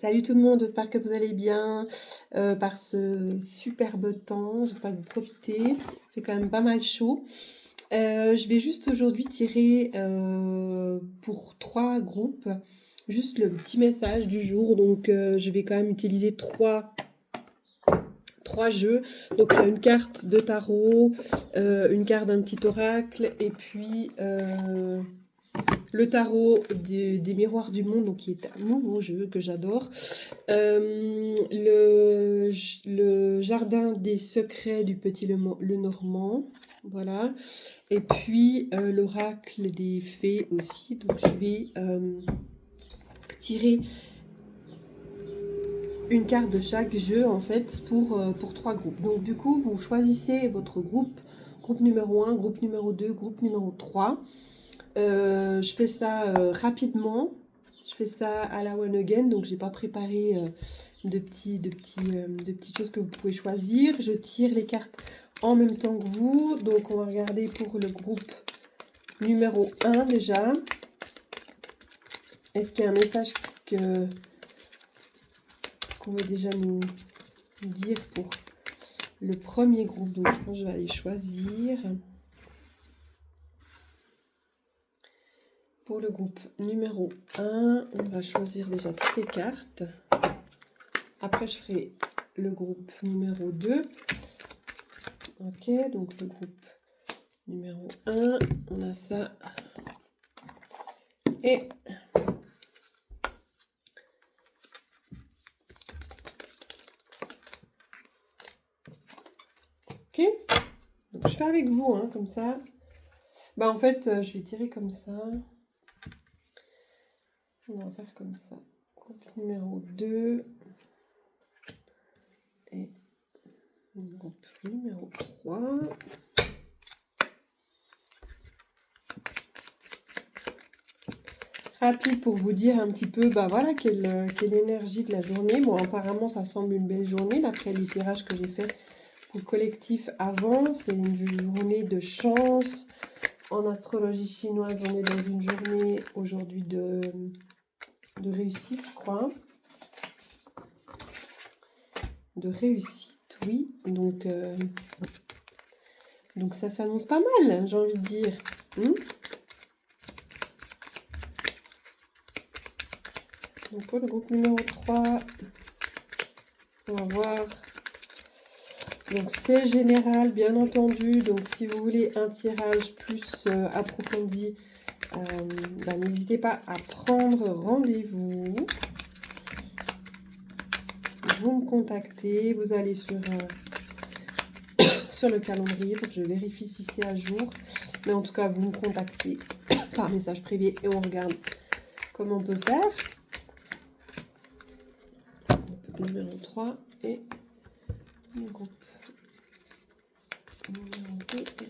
Salut tout le monde, j'espère que vous allez bien par ce superbe temps. J'espère que vous profitez. Il fait quand même pas mal chaud. Je vais juste aujourd'hui tirer pour 3 groupes, juste le petit message du jour. Donc je vais quand même utiliser trois jeux. Donc il y a une carte de tarot, une carte d'un petit oracle et puis le tarot des miroirs du monde, donc qui est un nouveau jeu que j'adore. Le jardin des secrets du petit le Normand, voilà. Et puis l'oracle des fées aussi. Donc je vais tirer une carte de chaque jeu en fait pour 3 groupes. Donc du coup vous choisissez votre groupe numéro 1, groupe numéro 2, groupe numéro 3. Je fais ça rapidement. Je fais ça à la one again, donc j'ai pas préparé de petites choses que vous pouvez choisir. Je tire les cartes en même temps que vous. Donc on va regarder pour le groupe numéro 1 déjà. Est-ce qu'il y a un message qu'on veut déjà nous dire pour le premier groupe? Donc je pense que je vais aller choisir. Pour le groupe numéro 1, on va choisir déjà toutes les cartes. Après, je ferai le groupe numéro 2. Ok, donc le groupe numéro 1, on a ça. Et ok, donc je fais avec vous, hein, comme ça. Bah en fait, je vais tirer comme ça. On va faire comme ça. Groupe numéro 2 et groupe numéro 3. Rapide pour vous dire un petit peu, bah voilà, quelle énergie de la journée. Bon, apparemment, ça semble une belle journée, d'après les tirages que j'ai fait pour le collectif avant. C'est une journée de chance. En astrologie chinoise, on est dans une journée aujourd'hui de réussite, je crois. De réussite, oui. Donc ça s'annonce pas mal, j'ai envie de dire. Donc pour le groupe numéro 3, on va voir. Donc c'est général, bien entendu. Donc si vous voulez un tirage plus approfondi, n'hésitez pas à prendre rendez-vous. Vous me contactez, vous allez sur le calendrier pour que je vérifie si c'est à jour. Mais en tout cas, vous me contactez par message privé et on regarde comment on peut faire. Numéro 3 et le groupe numéro 2 et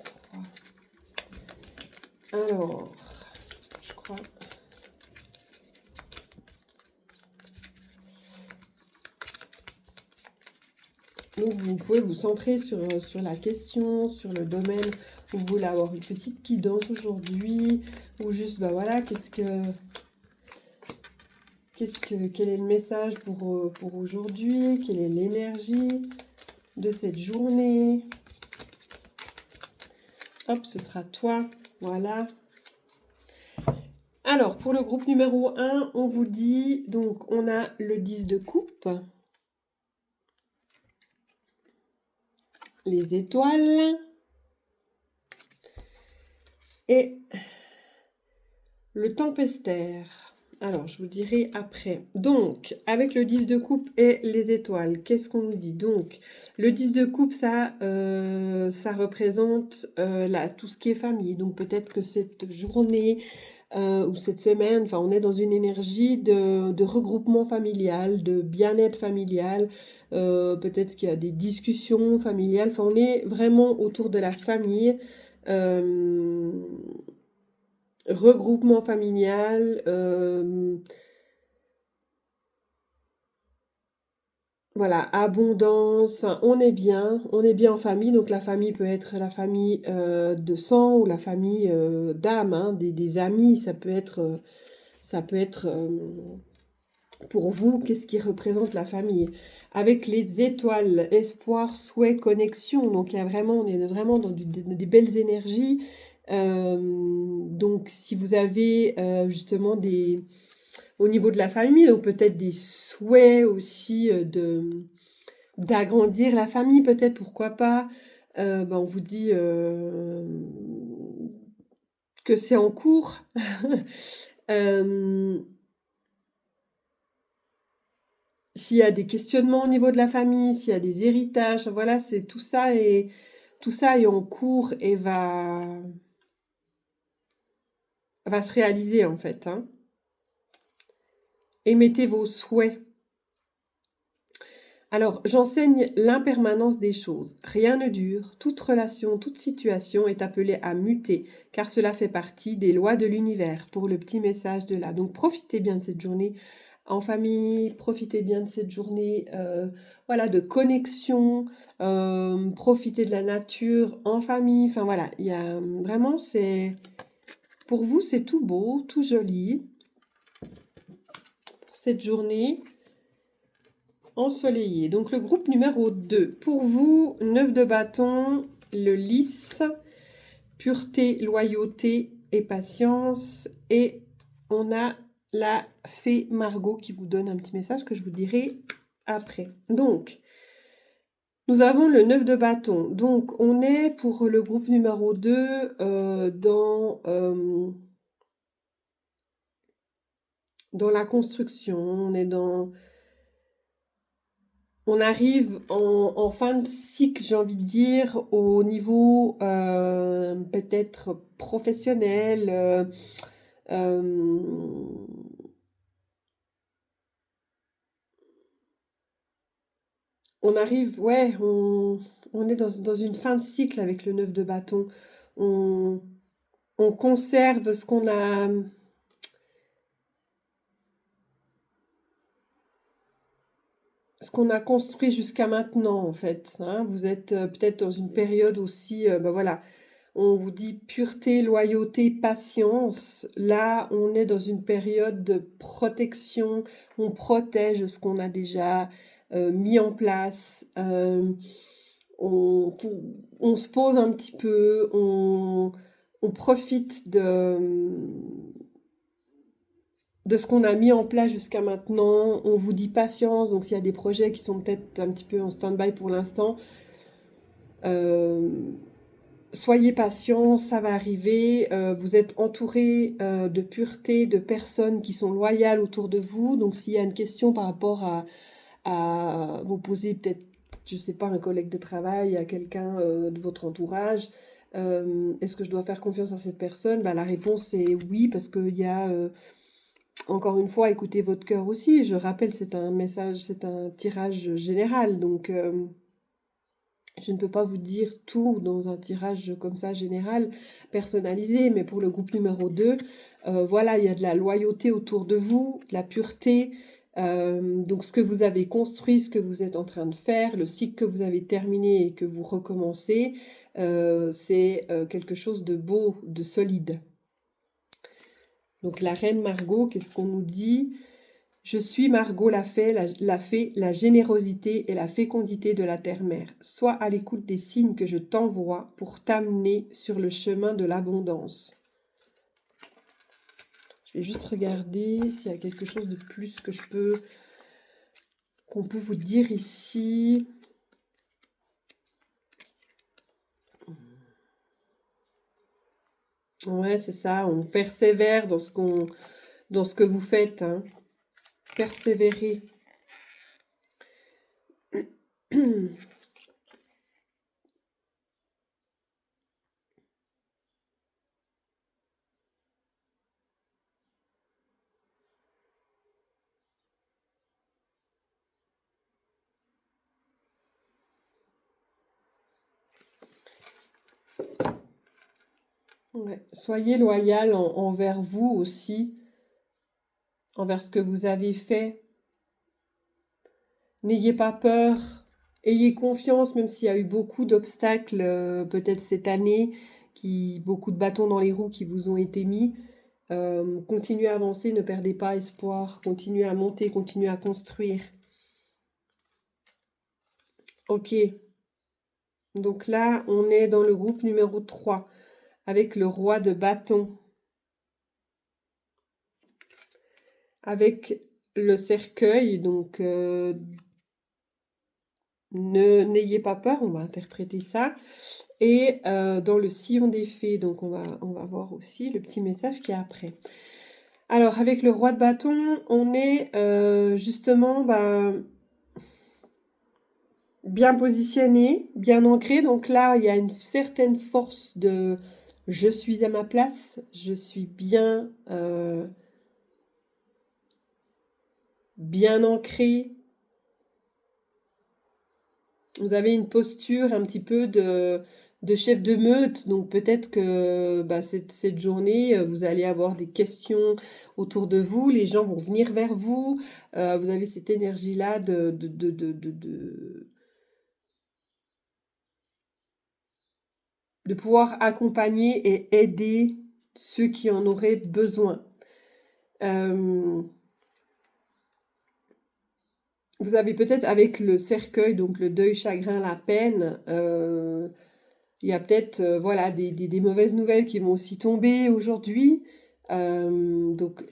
3. Alors, je crois... Donc, vous pouvez vous centrer sur la question, sur le domaine où vous voulez avoir une petite guidance aujourd'hui, ou juste, bah voilà, quel est le message pour aujourd'hui, quelle est l'énergie de cette journée. Hop, ce sera toi, voilà. Alors, pour le groupe numéro 1, on vous dit, donc, on a le 10 de coupe, les étoiles et le tempestaire. Alors, je vous dirai après. Donc, avec le 10 de coupe et les étoiles, qu'est-ce qu'on nous dit? Donc, le 10 de coupe, ça représente tout ce qui est famille. Donc, peut-être que cette journée ou cette semaine, enfin, on est dans une énergie de regroupement familial, de bien-être familial. Peut-être qu'il y a des discussions familiales. Enfin, on est vraiment autour de la famille. Regroupement familial, voilà, abondance, enfin, on est bien en famille. Donc la famille peut être la famille de sang ou la famille d'âme, hein, des amis. Ça peut être Pour vous, qu'est-ce qui représente la famille? Avec les étoiles, espoir, souhait, connexion. Donc, il y a vraiment, on est vraiment dans des belles énergies. Donc, si vous avez justement au niveau de la famille, donc peut-être des souhaits aussi d'agrandir la famille, peut-être, pourquoi pas. On vous dit que c'est en cours. Euh, S'il y a des questionnements au niveau de la famille, s'il y a des héritages, voilà, c'est tout ça est en cours et va se réaliser en fait, hein. Émettez vos souhaits. Alors, j'enseigne l'impermanence des choses. Rien ne dure, toute relation, toute situation est appelée à muter, car cela fait partie des lois de l'univers, pour le petit message de là. Donc, profitez bien de cette journée en famille, profitez bien de cette journée voilà, de connexion, profitez de la nature en famille. Enfin voilà, il y a vraiment, pour vous, c'est tout beau, tout joli pour cette journée ensoleillée. Donc le groupe numéro 2. Pour vous, 9 de bâton, le lys, pureté, loyauté et patience. Et on a la fée Margot qui vous donne un petit message que je vous dirai après. Donc, nous avons le 9 de bâton. Donc, on est pour le groupe numéro 2 dans la construction. On arrive en fin de cycle, j'ai envie de dire, au niveau peut-être professionnel. On arrive, ouais, on est dans une fin de cycle avec le 9 de bâton. On, on conserve ce qu'on a construit jusqu'à maintenant, en fait, hein. Vous êtes peut-être dans une période aussi, voilà, on vous dit pureté, loyauté, patience. Là, on est dans une période de protection. On protège ce qu'on a déjà mis en place. On, on se pose un petit peu. On profite de ce qu'on a mis en place jusqu'à maintenant. On vous dit patience. Donc, s'il y a des projets qui sont peut-être un petit peu en stand-by pour l'instant, soyez patient, ça va arriver. Vous êtes entouré de pureté, de personnes qui sont loyales autour de vous. Donc, s'il y a une question par rapport à vous poser peut-être, je ne sais pas, un collègue de travail, à quelqu'un de votre entourage, est-ce que je dois faire confiance à cette personne? Bah, la réponse est oui, parce qu'il y a, encore une fois, écoutez votre cœur aussi. Je rappelle, c'est un message, c'est un tirage général. Donc, je ne peux pas vous dire tout dans un tirage comme ça général, personnalisé, mais pour le groupe numéro 2, voilà, il y a de la loyauté autour de vous, de la pureté. Donc ce que vous avez construit, ce que vous êtes en train de faire, le cycle que vous avez terminé et que vous recommencez, c'est quelque chose de beau, de solide. Donc la reine Margot, qu'est-ce qu'on nous dit? Je suis Margot la fée, la générosité et la fécondité de la terre-mère. Sois à l'écoute des signes que je t'envoie pour t'amener sur le chemin de l'abondance. Je vais juste regarder s'il y a quelque chose de plus qu'on peut vous dire ici. Ouais, c'est ça, on persévère dans ce que vous faites, hein. Persévérer. Ouais. Soyez loyal envers vous aussi, envers ce que vous avez fait. N'ayez pas peur, ayez confiance, même s'il y a eu beaucoup d'obstacles, peut-être cette année, beaucoup de bâtons dans les roues qui vous ont été mis. Continuez à avancer, ne perdez pas espoir. Continuez à monter, continuez à construire. Ok. Donc là, on est dans le groupe numéro 3, avec le roi de bâton. Avec le cercueil, donc n'ayez pas peur, on va interpréter ça. Et dans le sillon des fées, donc on va voir aussi le petit message qui est après. Alors, avec le roi de bâton, on est justement bien positionné, bien ancré. Donc là, il y a une certaine force de « je suis à ma place »,« je suis bien ancré ». Vous avez une posture un petit peu de chef de meute, donc peut-être que cette journée, vous allez avoir des questions autour de vous, les gens vont venir vers vous, vous avez cette énergie-là de pouvoir accompagner et aider ceux qui en auraient besoin. Vous avez peut-être avec le cercueil, donc le deuil, chagrin, la peine, il y a peut-être voilà, des mauvaises nouvelles qui vont aussi tomber aujourd'hui. Donc,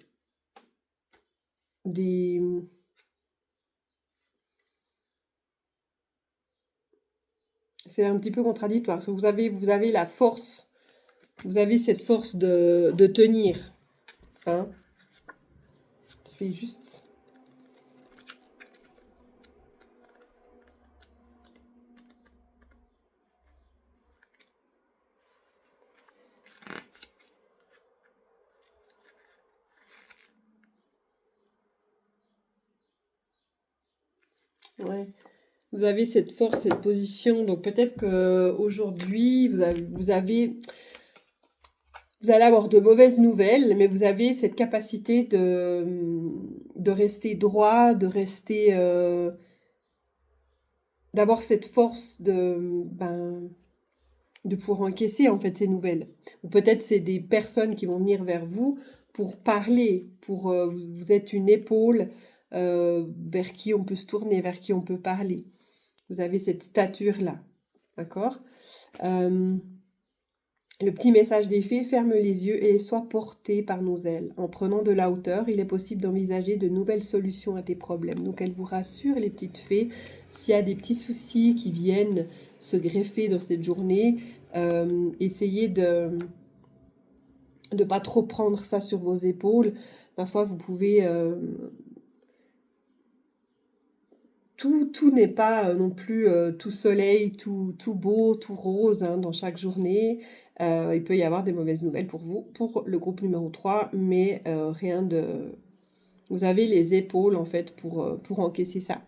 c'est un petit peu contradictoire. Parce que vous avez la force, vous avez cette force de tenir. Hein. Je fais juste... Ouais. Vous avez cette force, cette position. Donc peut-être qu'aujourd'hui, vous allez avoir de mauvaises nouvelles, mais vous avez cette capacité de rester droit, de rester... d'avoir cette force de pouvoir encaisser en fait ces nouvelles. Ou peut-être c'est des personnes qui vont venir vers vous pour parler, vous êtes une épaule vers qui on peut se tourner, vers qui on peut parler. Vous avez cette stature-là, d'accord ? Le petit message des fées, ferme les yeux et sois porté par nos ailes. En prenant de la hauteur, il est possible d'envisager de nouvelles solutions à tes problèmes. Donc elle vous rassure, les petites fées, s'il y a des petits soucis qui viennent se greffer dans cette journée, essayez de ne pas trop prendre ça sur vos épaules. Parfois, vous pouvez... tout n'est pas non plus tout soleil, tout beau, tout rose hein, dans chaque journée. Il peut y avoir des mauvaises nouvelles pour vous, pour le groupe numéro 3, mais rien de... Vous avez les épaules en fait pour encaisser ça.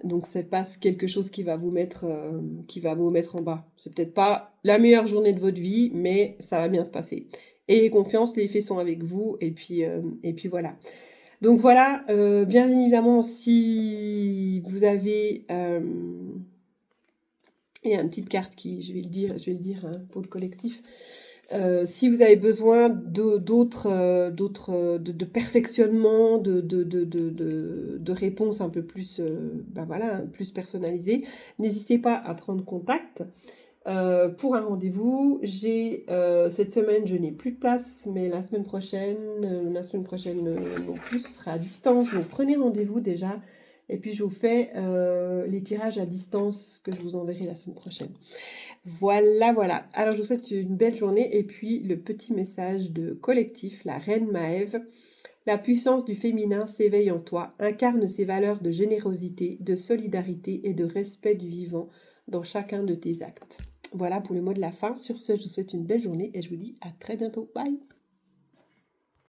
Donc c'est pas quelque chose qui va vous mettre en bas. C'est peut-être pas la meilleure journée de votre vie, mais ça va bien se passer. Ayez confiance, les fées sont avec vous, et puis voilà. Donc voilà, bien évidemment, si vous avez... il y a une petite carte qui, je vais le dire hein, pour le collectif. Si vous avez besoin de perfectionnement, de réponses un peu plus, plus personnalisées, n'hésitez pas à prendre contact. Pour un rendez-vous, cette semaine, je n'ai plus de place, mais la semaine prochaine non plus, ce sera à distance. Donc prenez rendez-vous déjà, et puis je vous fais les tirages à distance que je vous enverrai la semaine prochaine. Voilà. Alors je vous souhaite une belle journée, et puis le petit message de collectif, la reine Maëve. La puissance du féminin s'éveille en toi, incarne ses valeurs de générosité, de solidarité et de respect du vivant dans chacun de tes actes. Voilà pour le mot de la fin. Sur ce, je vous souhaite une belle journée et je vous dis à très bientôt. Bye!